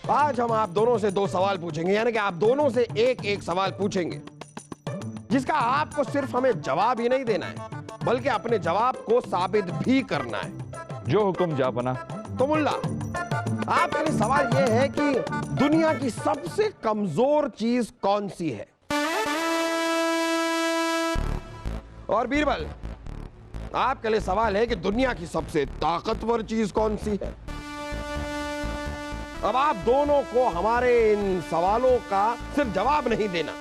आज हम आप दोनों से दो सवाल पूछेंगे, यानी कि आप दोनों से एक एक सवाल पूछेंगे, जिसका आपको सिर्फ हमें जवाब ही नहीं देना है, बल्कि अपने जवाब को साबित भी करना है। जो हुक्म जापना। तो मुल्ला, आपके लिए सवाल यह है कि दुनिया की सबसे कमजोर चीज कौन सी है? और बीरबल, आपके लिए सवाल है कि दुनिया की सबसे ताकतवर चीज कौन सी है? अब आप दोनों को हमारे इन सवालों का सिर्फ जवाब नहीं देना,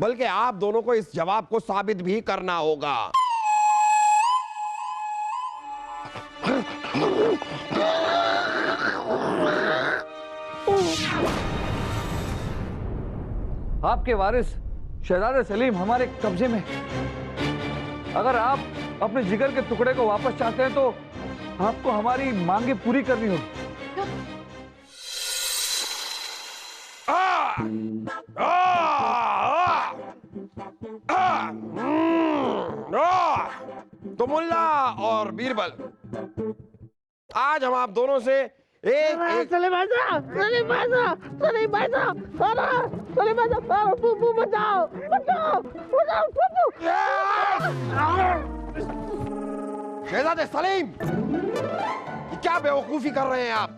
बल्कि आप दोनों को इस जवाब को साबित भी करना होगा। आपके वारिस शहजादे सलीम हमारे कब्जे में। अगर आप अपने जिगर के टुकड़े को वापस चाहते हैं तो आपको हमारी मांगे पूरी करनी होगी। तो मुल्ला और बीरबल, आज हम आप दोनों से एक एक शहजादे सलीम, क्या बेवकूफी कर रहे हैं आप?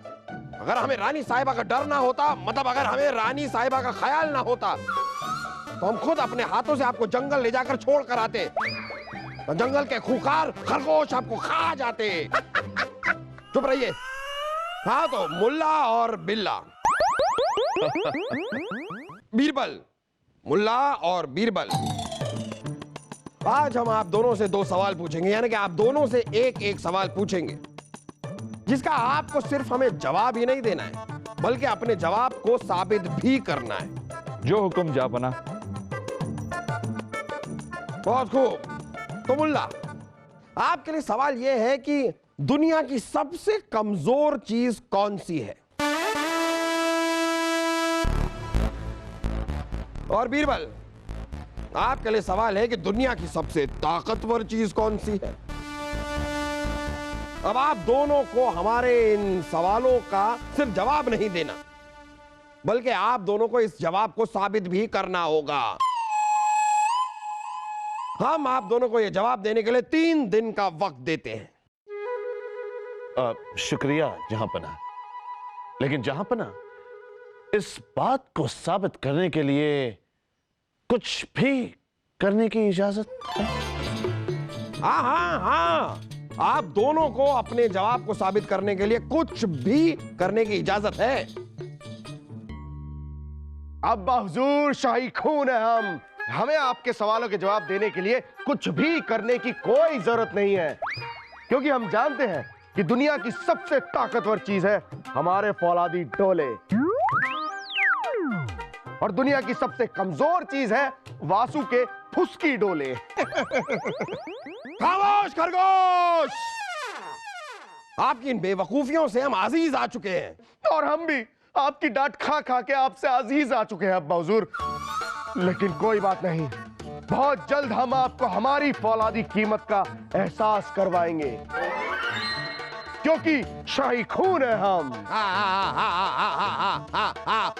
अगर हमें रानी साहिबा का डर ना होता, मतलब अगर हमें रानी साहिबा का ख्याल ना होता, तो हम खुद अपने हाथों से आपको जंगल ले जाकर छोड़ कर आते। तो जंगल के खूंखार खरगोश आपको खा जाते। चुप रहिए। हाँ, तो मुल्ला और बिल्ला। बीरबल, मुल्ला और बीरबल, आज हम आप दोनों से दो सवाल पूछेंगे, यानी कि आप दोनों से एक एक सवाल पूछेंगे, जिसका आपको सिर्फ हमें जवाब ही नहीं देना है, बल्कि अपने जवाब को साबित भी करना है। जो हुक्म जापना। बहुत खूब। तो मुल्ला, आपके लिए सवाल यह है कि दुनिया की सबसे कमजोर चीज कौन सी है? और बीरबल, आपके लिए सवाल है कि दुनिया की सबसे ताकतवर चीज कौन सी है? अब आप दोनों को हमारे इन सवालों का सिर्फ जवाब नहीं देना, बल्कि आप दोनों को इस जवाब को साबित भी करना होगा। हम आप दोनों को यह जवाब देने के लिए 3 दिन का वक्त देते हैं। शुक्रिया जहांपना, लेकिन जहांपना, इस बात को साबित करने के लिए कुछ भी करने की इजाजत है? हाँ हाँ हाँ, आप दोनों को अपने जवाब को साबित करने के लिए कुछ भी करने की इजाजत है। अब हुजूर शाही खून है, हमें आपके सवालों के जवाब देने के लिए कुछ भी करने की कोई जरूरत नहीं है, क्योंकि हम जानते हैं कि दुनिया की सबसे ताकतवर चीज है हमारे फौलादी डोले, और दुनिया की सबसे कमजोर चीज है वासु के फुसकी डोले। खामोश खरगोश! आपकी इन बेवकूफियों से हम अजीज आ चुके हैं, और हम भी आपकी डांट खा खा के आपसे अजीज आ चुके हैं अब्बा हुजूर। लेकिन कोई बात नहीं, बहुत जल्द हम आपको हमारी फौलादी कीमत का एहसास करवाएंगे, क्योंकि शाही खून है हम।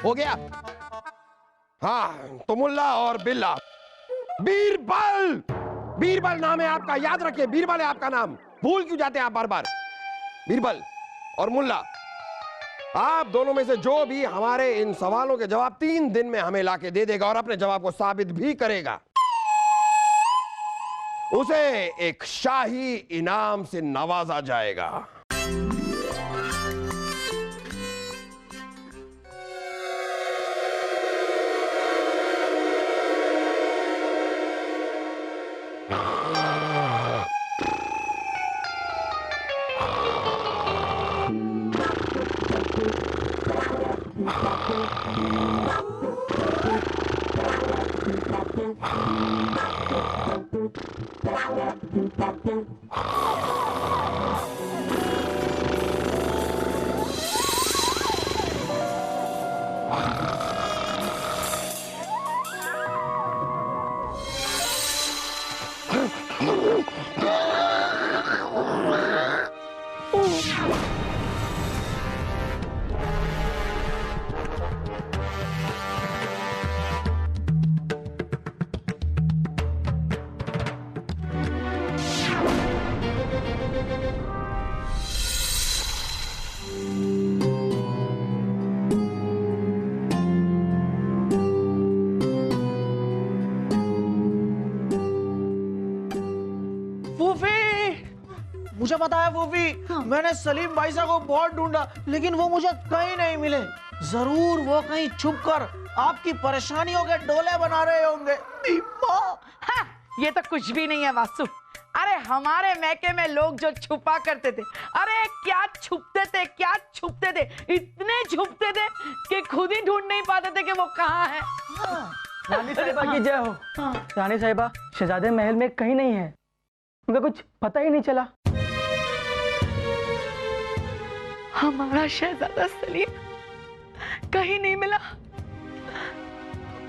हो गया। हाँ, तो मुल्ला और बिल्ला, बीरबल, बीरबल नाम है आपका, याद रखिए, बीरबल है आपका नाम। भूल क्यों जाते हैं आप बार बार? बीरबल और मुल्ला, आप दोनों में से जो भी हमारे इन सवालों के जवाब 3 दिन में हमें लाके दे देगा और अपने जवाब को साबित भी करेगा, उसे एक शाही इनाम से नवाजा जाएगा। मुझे पता है फूफी, मैंने सलीम भाई साहब को बहुत ढूंढा लेकिन वो मुझे कहीं नहीं मिले। जरूर वो कहीं छुप कर आपकी परेशानियों के डोले बना रहे होंगे। हाँ, ये तो कुछ भी नहीं है वासु। अरे हमारे मैके में लोग जो छुपा करते थे, अरे क्या छुपते थे, क्या छुपते थे, इतने छुपते थे कि खुद ही ढूंढ नहीं पाते थे कि वो कहाँ है। रानी साहिबा की जय हो। रानी साहिबा शहजादे महल में कहीं नहीं है, उनका कुछ पता ही नहीं चला। हमारा शहजादा सलीम कहीं नहीं मिला,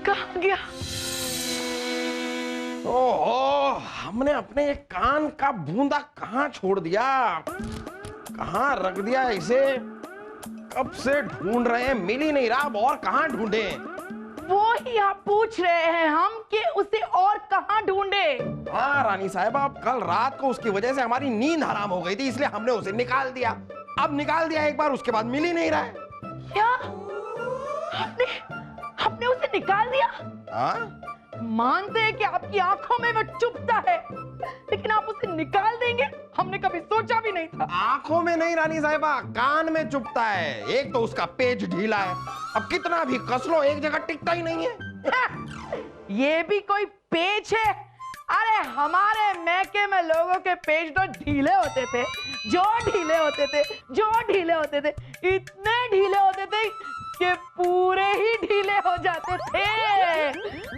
कहाँ गया? ओहो, हमने अपने एक कान का बूंदा कहाँ छोड़ दिया, कहाँ रख दिया इसे? कब से ढूंढ रहे हैं, मिल ही नहीं रहा। अब और कहाँ ढूंढे? वो ही आप पूछ रहे हैं हम कि उसे और कहाँ ढूंढे? हाँ रानी साहिबा, अब कल रात को उसकी वजह से हमारी नींद हराम हो गई थी, इसलिए हमने उसे निकाल दिया। अब निकाल दिया एक बार, उसके बाद मिल ही नहीं रहा है। क्या आपने उसे निकाल दिया? हाँ? मानते हैं कि आपकी आंखों में वो चुभता है, लेकिन आप उसे निकाल देंगे, हमने कभी सोचा भी नहीं था। आंखों में नहीं रानी साहिबा, कान में चुभता है। एक तो उसका पेच ढीला है, अब कितना भी कस लो एक जगह टिकता ही नहीं है। ये भी कोई पेच है? अरे हमारे मैके में लोगों के पेच तो ढीले होते थे, जो ढीले होते थे, जो ढीले होते थे, इतने ढीले होते थे कि पूरे ही ढीले हो जाते थे।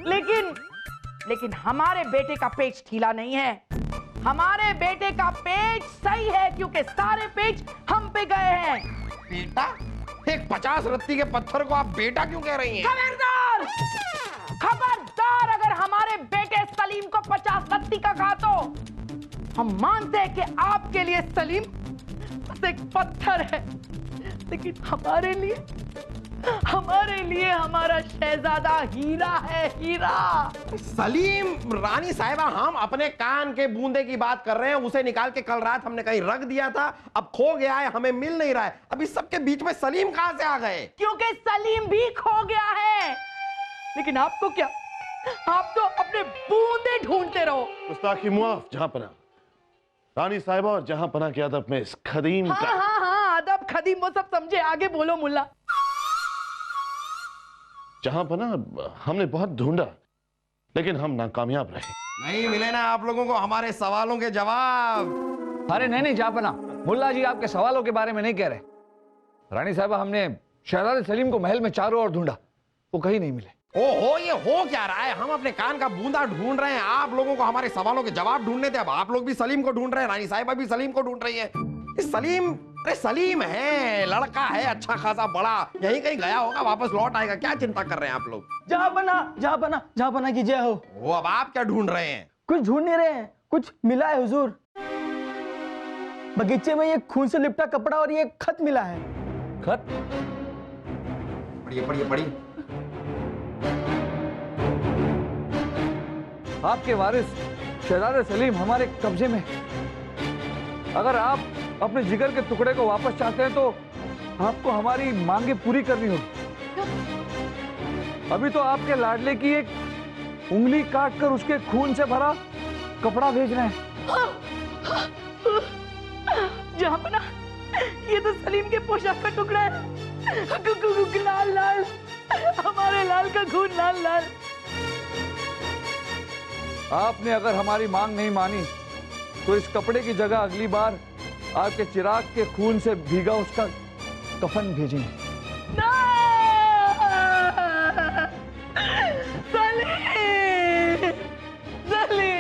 लेकिन हमारे बेटे का पेच ढीला नहीं है। हमारे बेटे का पेच सही है क्योंकि सारे पेच हम पे गए हैं। बेटा? एक 50 रत्ती के पत्थर को आप बेटा क्यों कह रही हैं? खबरदार! खबरदार! अगर हमारे बेटे सलीम को 50 रत्ती का कहा तो हम मानते हैं कि आपके लिए सलीम बस एक पत्थर है, लेकिन हमारे लिए हमारा शहजादा हीरा है, हीरा। सलीम? रानी साहिबा, हम अपने कान के बूंदे की बात कर रहे हैं। उसे निकाल के कल रात हमने कहीं रख दिया था, अब खो गया है, हमें मिल नहीं रहा है। अब इस सब के बीच में सलीम कहां से आ गए? क्योंकि सलीम भी खो गया है। लेकिन आपको क्या, आप तो अपने बूंदे ढूंढते रहो। गुस्ताखी मुआफ जहांपना। रानी साहिबा और जहांपना के अदब में इस खदीम का। हाँ, अदब खदीम वो सब समझे, आगे बोलो मुल्ला। जहांपना, हमने बहुत ढूंढा लेकिन हम नाकामयाब रहे। नहीं मिले ना आप लोगों को हमारे सवालों के जवाब? अरे नहीं जापना, मुल्ला जी आपके सवालों के बारे में नहीं कह रहे। रानी साहबा, हमने शहजादे सलीम को महल में चारों ओर ढूंढा, वो कहीं नहीं मिले। ओहो, ये हो क्या रहा है? हम अपने कान का बूंदा ढूंढ रहे हैं, आप लोगों को हमारे सवालों के जवाब ढूंढने थे। अब आप लोग भी सलीम को ढूंढ रहे हैं, रानी साहिबा भी सलीम को ढूंढ रही है। सलीम, अरे सलीम है, लड़का है अच्छा खासा बड़ा, यहीं कहीं गया होगा, वापस लौट आएगा, क्या चिंता कर रहे हैं आप लोग? जहांपना की जय हो। वो अब आप क्या ढूंढ रहे हैं? कुछ ढूंढ नहीं रहे हैं, कुछ मिला है हुजूर। बगीचे में ये खून से लिपटा कपड़ा और ये खत मिला है। खत? पढ़िए पढ़िए पढ़िए। आपके वारिस शहजादे सलीम हमारे कब्जे में। अगर आप अपने जिगर के टुकड़े को वापस चाहते हैं तो आपको हमारी मांगे पूरी करनी होगी। अभी तो आपके लाडले की एक उंगली काटकर उसके खून से भरा कपड़ा भेजना है। जहांपना, ये तो सलीम के पोशाक का टुकड़ा है। लाल लाल, हमारे लाल का खून लाल लाल। आपने अगर हमारी मांग नहीं मानी तो इस कपड़े की जगह अगली बार आपके चिराग के खून से भीगा उसका कफन भेजेंगे। सलीम, सलीम।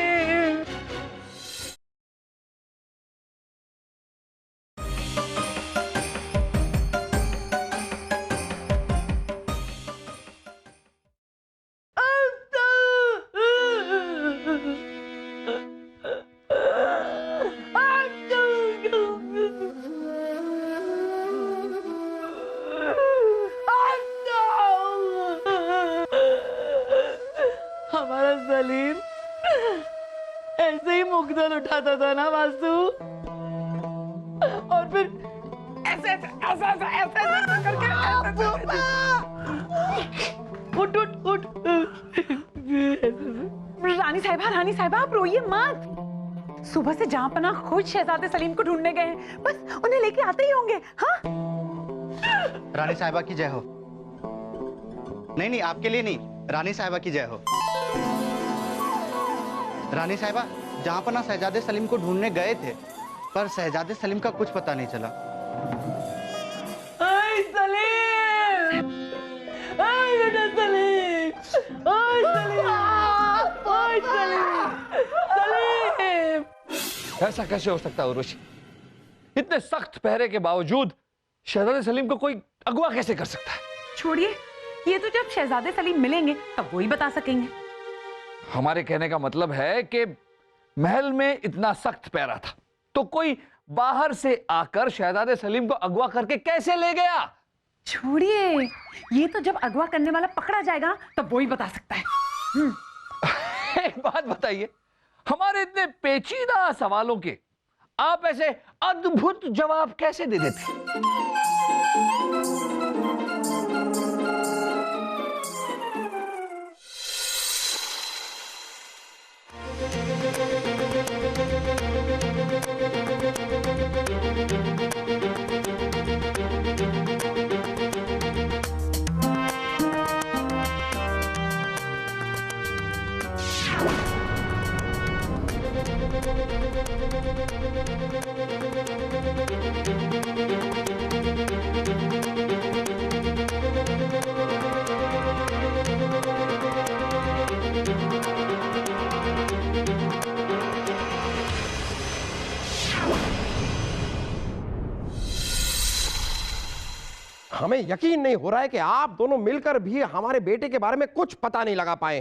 हमारा सलीम ऐसे ही मुकदल उठाता था ना वासु, और फिर ऐसे ऐसे ऐसे ऐसे ऐसे ऐसे करके उठ उठ उठ। रानी साहिबा आप रोइए मत। सुबह से जहांपना खुद शहजादे सलीम को ढूंढने गए हैं, बस उन्हें लेके आते ही होंगे। हाँ रानी साहिबा की जय हो। नहीं नहीं, आपके लिए नहीं, रानी साहिबा की जय हो। रानी साहिबा, जहांपना शहजादे सलीम को ढूंढने गए थे, पर शहजादे सलीम का कुछ पता नहीं चला। ओए सलीम, ओए बेटा सलीम, ओए सलीम, ओए सलीम, सलीम। ऐसा कैसे हो सकता है उर्वशी? इतने सख्त पहरे के बावजूद शहजादे सलीम को कोई अगवा कैसे कर सकता है? छोड़िए, ये तो जब शहजादे सलीम मिलेंगे तब वो ही बता सकेंगे। हमारे कहने का मतलब है कि महल में इतना सख्त पहरा था, तो कोई बाहर से आकर शहजादे सलीम को अगवा करके कैसे ले गया? छोड़िए, ये तो जब अगवा करने वाला पकड़ा जाएगा तब वो ही बता सकता है। एक बात बताइए, हमारे इतने पेचीदा सवालों के आप ऐसे अद्भुत जवाब कैसे दे देते? हमें यकीन नहीं हो रहा है कि आप दोनों मिलकर भी हमारे बेटे के बारे में कुछ पता नहीं लगा पाए।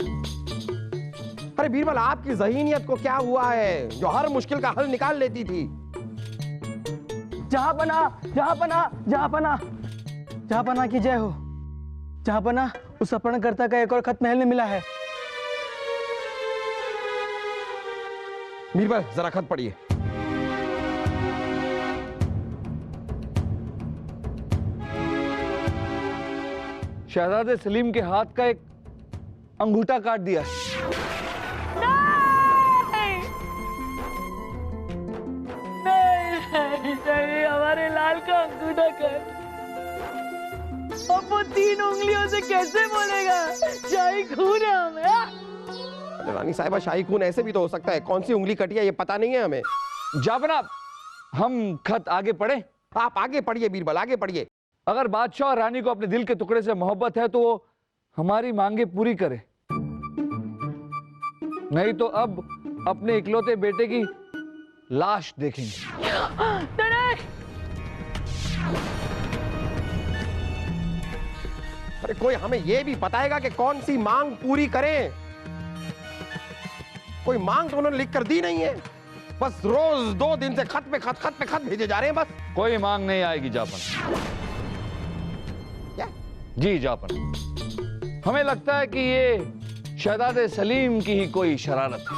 अरे बीरबल, आपकी ज़हीनियत को क्या हुआ है जो हर मुश्किल का हल निकाल लेती थी? जहांपना, जहांपना, जहांपना, जहांपना की जय हो। जहांपना, उस अपहरणकर्ता का एक और खत महल में मिला है। बीरबल, जरा खत पढ़िए। शहजादे सलीम के हाथ का एक अंगूठा काट दिया है। नहीं, हमारे लाल का अंगूठा काट। अब वो 3 उंगलियों से कैसे बोलेगा? शाही खून है हमें। अरे रानी साहिबा, शाही खून ऐसे भी तो हो सकता है। कौन सी उंगली कटी है ये पता नहीं है हमें। जनाब, हम खत आगे पढ़ें? आप आगे पढ़िए बीरबल, आगे पढ़िए। अगर बादशाह और रानी को अपने दिल के टुकड़े से मोहब्बत है तो वो हमारी मांगे पूरी करे, नहीं तो अब अपने इकलौते बेटे की लाश देखेंगे। अरे कोई हमें ये भी बताएगा कि कौन सी मांग पूरी करें? कोई मांग तो उन्होंने लिख कर दी नहीं है। बस रोज 2 दिन से खत पे खत भेजे जा रहे हैं बस। कोई मांग नहीं आएगी जापन। क्या? जी जापन, हमें लगता है कि ये शहजादे सलीम की ही कोई शरारत है।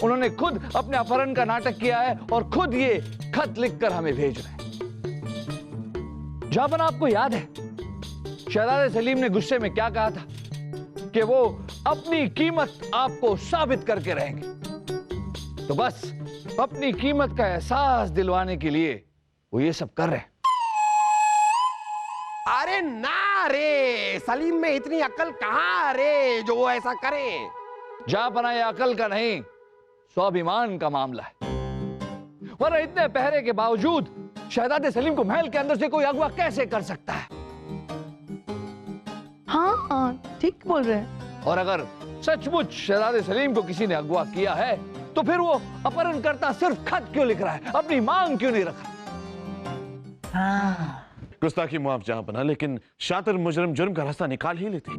उन्होंने खुद अपने अपहरण का नाटक किया है और खुद ये खत लिखकर हमें भेज रहे हैं। जापन, आपको याद है शहजादे सलीम ने गुस्से में क्या कहा था? कि वो अपनी कीमत आपको साबित करके रहेंगे। तो बस अपनी कीमत का एहसास दिलवाने के लिए वो ये सब कर रहे हैं। अरे ना रे, सलीम में इतनी अक्ल कहां रे जो वो ऐसा करें? जहां बना ये अकल का नहीं, स्वाभिमान का मामला है। वरना इतने पहरे के बावजूद शहजादे सलीम को महल के अंदर से कोई अगवा कैसे कर सकता है? हाँ, ठीक बोल रहे हैं। और अगर सचमुच शहजादे सलीम को किसी ने अगवा किया है तो फिर वो अपहरणकर्ता सिर्फ खत क्यों लिख रहा है, अपनी मांग क्यों नहीं रख रहा? हाँ। गुस्ताखी मुआफ जहां बना, लेकिन शातिर मुजरिम जुर्म का रास्ता निकाल ही लेते।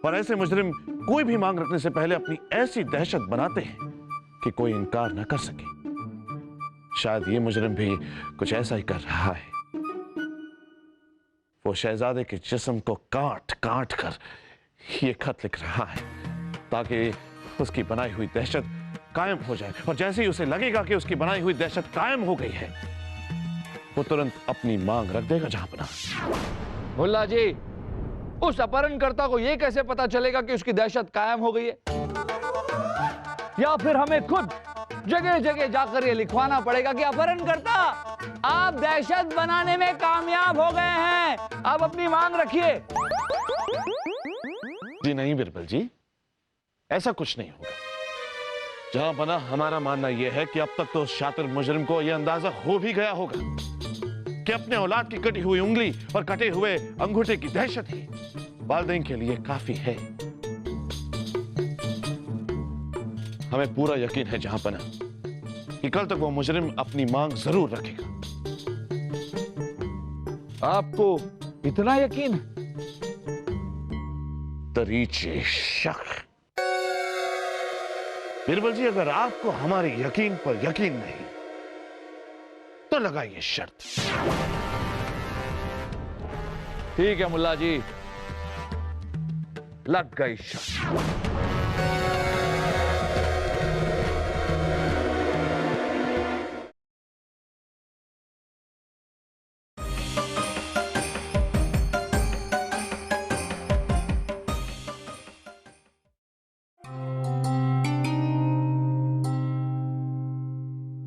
और ऐसे मुजरिम कोई भी मांग रखने से पहले अपनी ऐसी दहशत बनाते हैं कि कोई इनकार न कर सके। शायद ये मुजरिम भी कुछ ऐसा ही कर रहा है। वो शहजादे के जिस्म को काट काट कर ये खत लिख रहा है ताकि उसकी बनाई हुई दहशत कायम हो जाए, और जैसे ही उसे लगेगा कि उसकी बनाई हुई दहशत कायम हो गई है, वो तुरंत अपनी मांग रख देगा जहांपना। मुल्ला जी, उस अपहरणकर्ता को यह कैसे पता चलेगा कि उसकी दहशत कायम हो गई है? या फिर हमें खुद जगह जगह जाकर ये लिखवाना पड़ेगा कि अपहरणकर्ता आप दहशत बनाने में कामयाब हो गए हैं, अब अपनी मांग रखिए। जी नहीं बिरबल जी, ऐसा कुछ नहीं होगा। जहां बना हमारा मानना यह है कि अब तक तो उस शातिर मुजरिम को यह अंदाजा हो भी गया होगा कि अपने औलाद की कटी हुई उंगली और कटे हुए अंगूठे की दहशत ही वालिदैन के लिए काफी है। हमें पूरा यकीन है जहां बना कि कल तक वो मुजरिम अपनी मांग जरूर रखेगा। आपको इतना यकीन है? दरीचे शक। बिरबल जी, अगर आपको हमारे यकीन पर यकीन नहीं तो लगाइए शर्त। ठीक है मुल्ला जी, लग गई शर्त।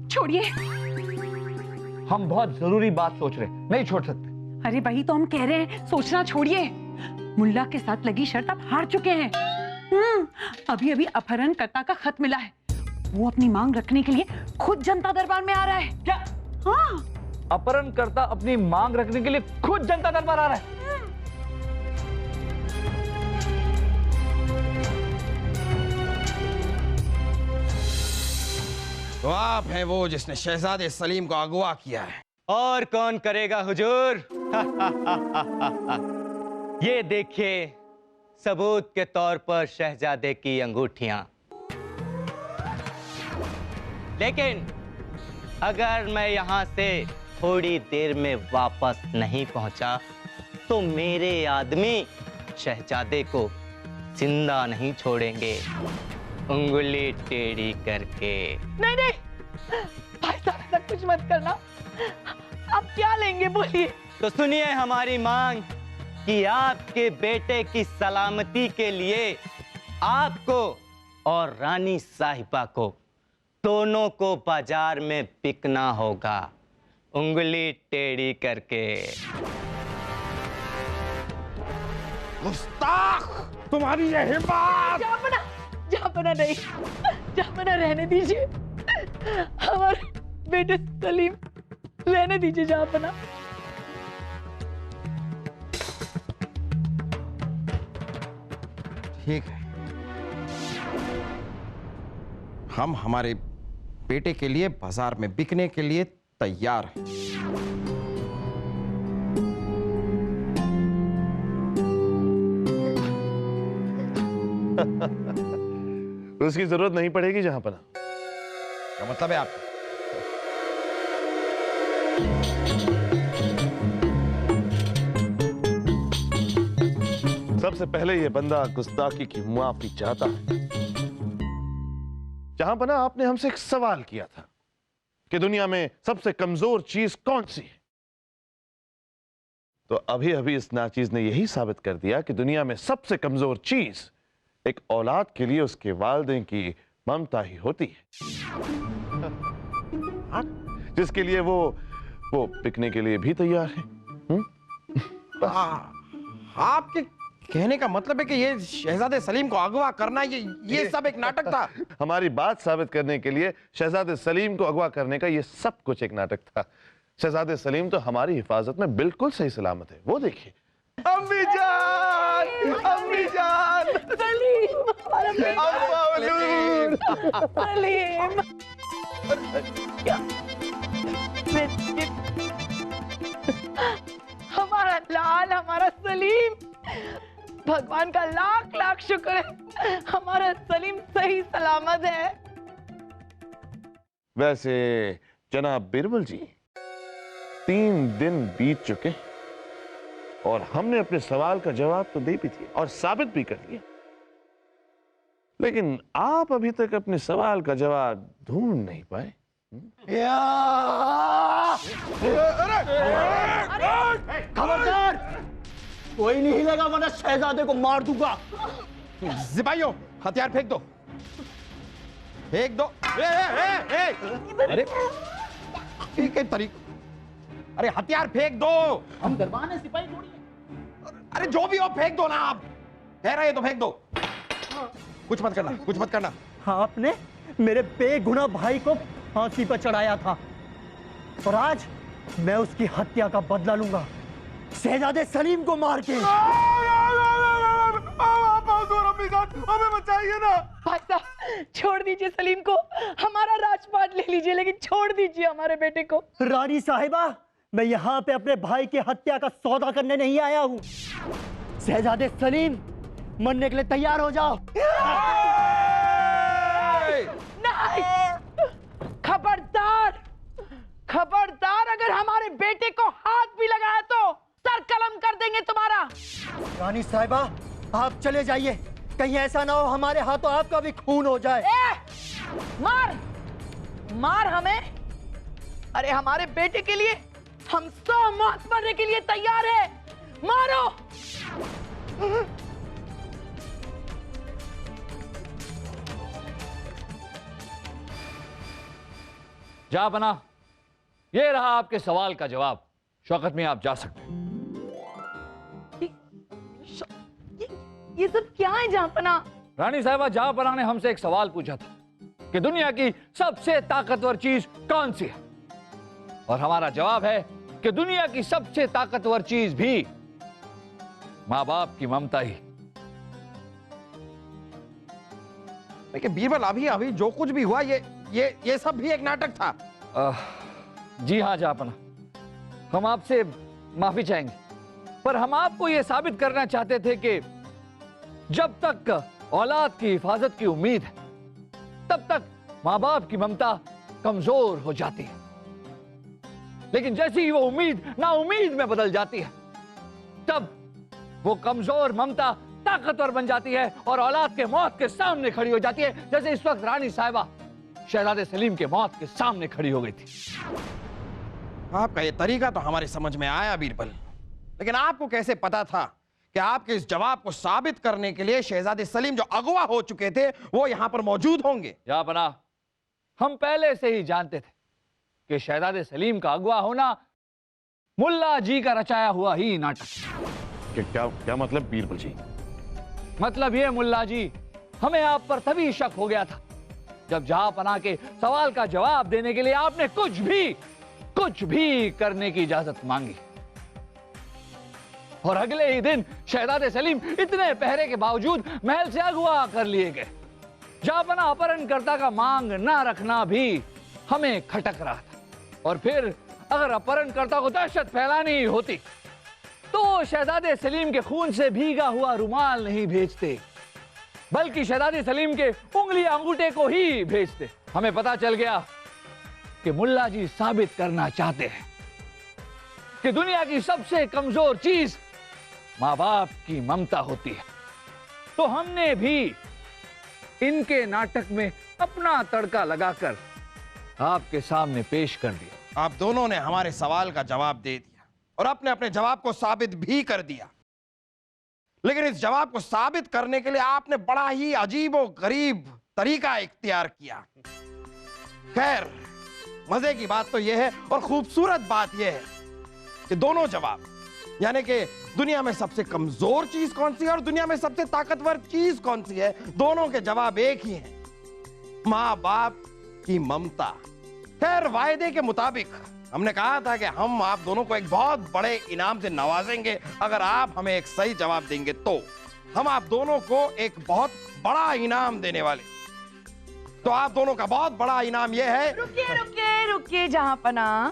छोड़िए। हम बहुत जरूरी बात सोच रहे हैं, नहीं छोड़ सकते। अरे वही तो हम कह रहे हैं, सोचना छोड़िए। मुल्ला के साथ लगी शर्त आप हार चुके हैं। अभी अभी अपहरणकर्ता का खत मिला है, वो अपनी मांग रखने के लिए खुद जनता दरबार में आ रहा है। क्या? हाँ, अपहरणकर्ता अपनी मांग रखने के लिए खुद जनता दरबार आ रहा है? तो आप हैं वो जिसने शहजादे सलीम को अगवा किया है। और कौन करेगा हुजूर? ये देखिए, सबूत के तौर पर शहजादे की अंगूठियां। लेकिन अगर मैं यहां से थोड़ी देर में वापस नहीं पहुंचा तो मेरे आदमी शहजादे को जिंदा नहीं छोड़ेंगे, उंगली टेढ़ी करके। नहीं नहीं भाई साहब, ऐसा कुछ मत करना। आप क्या लेंगे बोलिए। तो सुनिए हमारी मांग कि आपके बेटे की सलामती के लिए आपको और रानी साहिबा को दोनों को बाजार में बिकना होगा, उंगली टेढ़ी करके। गुस्ताख, तुम्हारी ये हिम्मत! जापना नहीं, जापना रहने दीजिए। हमारे बेटे सलीम रहने दीजिए जापना। ठीक है, हम हमारे बेटे के लिए बाजार में बिकने के लिए तैयार हैं। उसकी जरूरत नहीं पड़ेगी जहां पना। क्या मतलब है आपका? सबसे पहले यह बंदा गुस्ताखी की माफी चाहता है। जहां पना, आपने हमसे एक सवाल किया था कि दुनिया में सबसे कमजोर चीज कौन सी है, तो अभी अभी इस नाचीज ने यही साबित कर दिया कि दुनिया में सबसे कमजोर चीज एक औलाद के लिए उसके वालिदैन की ममता ही होती है, जिसके लिए वो बिकने के लिए भी तैयार है। आपके कहने का मतलब है कि ये शहजादे सलीम को अगवा करना ये सब एक नाटक था। हमारी बात साबित करने के लिए शहजादे सलीम को अगवा करने का ये सब कुछ एक नाटक था। शहजादे सलीम तो हमारी हिफाजत में बिल्कुल सही सलामत है, वो देखिए। अम्मी जान, अम्मी जान, सलीम, हमारा बेटा सलीम। हमारा लाल, हमारा सलीम, भगवान का लाख लाख शुक्र है, हमारा सलीम सही सलामत है। वैसे जनाब बिरबल जी, 3 दिन बीत चुके और हमने अपने सवाल का जवाब तो दे भी दिया और साबित भी कर दिया, लेकिन आप अभी तक अपने सवाल का जवाब ढूंढ नहीं पाए। खबरदार, कोई नहीं हिलेगा वरना शहजादे को मार दूंगा। सिपाहियों, हथियार फेंक दो। फेंक दो। अरे एक तरीका, अरे हथियार फेंक दो। हम दरबार में सिपाही थोड़ी है। अरे जो भी हो फेंक दो ना, आप कह रहे हैं तो फेंक दो। कुछ मत करना, कुछ मत करना। आपने मेरे बेगुनाह भाई को फांसी पर चढ़ाया था और आज मैं उसकी हत्या का बदला लूंगा, शहजादे सलीम को मार के। हमें बचाइए ना। भाई साहब छोड़ दीजिए सलीम को, हमारा राजपाट ले लीजिए, लेकिन छोड़ दीजिए हमारे बेटे को। रानी साहिबा, मैं यहाँ पे अपने भाई की हत्या का सौदा करने नहीं आया हूँ। शहजादे सलीम, मरने के लिए तैयार हो जाओ। नहीं, खबरदार, खबरदार, अगर हमारे बेटे को हाथ भी लगाया तो सर कलम कर देंगे तुम्हारा। रानी साहिबा, आप चले जाइए, कहीं ऐसा ना हो हमारे हाथों आपका भी खून हो जाए। मार, मार हमें। अरे हमारे बेटे के लिए हम 100 मौत मरने के लिए तैयार है, मारो। जा बना, ये रहा आपके सवाल का जवाब। शौकत में आप जा सकते हैं। ये सब क्या है जहांपना? रानी साहिबा, जहांपना ने हमसे एक सवाल पूछा था कि दुनिया की सबसे ताकतवर चीज कौन सी है, और हमारा जवाब है कि दुनिया की सबसे ताकतवर चीज भी माँ बाप की ममता ही। देखिए बीरबल, अभी अभी जो कुछ भी हुआ ये सब भी एक नाटक था। जी हाँ जहांपना, हम आपसे माफी चाहेंगे, पर हम आपको यह साबित करना चाहते थे कि जब तक औलाद की हिफाजत की उम्मीद है, तब तक माँ बाप की ममता कमजोर हो जाती है, लेकिन जैसे ही वो उम्मीद नाउम्मीद में बदल जाती है, तब वो कमजोर ममता ताकतवर बन जाती है और औलाद के मौत के सामने खड़ी हो जाती है, जैसे इस वक्त रानी साहिबा शहजादे सलीम के मौत के सामने खड़ी हो गई थी। आपका ये तरीका तो हमारे समझ में आया बीरबल, लेकिन आपको कैसे पता था कि आपके इस जवाब को साबित करने के लिए शहजादे सलीम जो अगवा हो चुके थे वो यहां पर मौजूद होंगे? या बना, हम पहले से ही जानते थे कि शहजादे सलीम का अगवा होना मुल्ला जी का रचाया हुआ ही नाटक। क्या मतलब बीरबल जी? मतलब ये मुल्ला जी, हमें आप पर तभी शक हो गया था जब जहांपना के सवाल का जवाब देने के लिए आपने कुछ भी करने की इजाजत मांगी, और अगले ही दिन शहजादे सलीम इतने पहरे के बावजूद महल से अगवा कर लिए गए। जहांपना अपहरणकर्ता का मांग ना रखना भी हमें खटक रहा था, और फिर अगर अपहरणकर्ता को दहशत फैलानी ही होती तो शहजादे सलीम के खून से भीगा हुआ रुमाल नहीं भेजते, बल्कि शहजादे सलीम के उंगली अंगूठे को ही भेजते। हमें पता चल गया कि मुल्ला जी साबित करना चाहते हैं कि दुनिया की सबसे कमजोर चीज माँ बाप की ममता होती है, तो हमने भी इनके नाटक में अपना तड़का लगाकर आपके सामने पेश कर दिया। आप दोनों ने हमारे सवाल का जवाब दे दिया और अपने अपने जवाब को साबित भी कर दिया, लेकिन इस जवाब को साबित करने के लिए आपने बड़ा ही अजीबोगरीब तरीका इख्तियार किया। खैर, मजे की बात तो यह है और खूबसूरत बात यह है कि दोनों जवाब, यानी कि दुनिया में सबसे कमजोर चीज कौन सी है और दुनिया में सबसे ताकतवर चीज कौन सी है, दोनों के जवाब एक ही हैं, माँ बाप की ममता। खैर, वायदे के मुताबिक हमने कहा था कि हम आप दोनों को एक बहुत बड़े इनाम से नवाजेंगे अगर आप हमें एक सही जवाब देंगे। तो हम आप दोनों को एक बहुत बड़ा इनाम देने वाले। तो आप दोनों का बहुत बड़ा इनाम यह है। रुकिए जहांपना,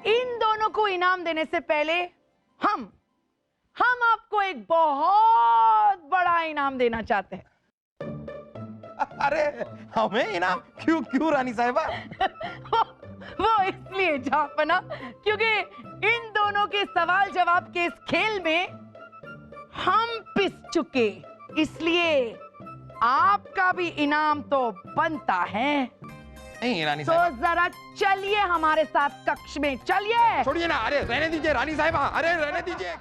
इन दोनों को इनाम देने से पहले हम आपको एक बहुत बड़ा इनाम देना चाहते हैं। अरे हमें इनाम? क्यों रानी साहिबा? वो इसलिए जहांपना, क्योंकि इन दोनों के सवाल जवाब के इस खेल में हम पिस चुके, इसलिए आपका भी इनाम तो बनता है। नहीं रानी तो साहिबा, जरा चलिए हमारे साथ कक्ष में, चलिए। छोड़िए ना, अरे रहने दीजिए रानी साहिबा, अरे रहने दीजिए।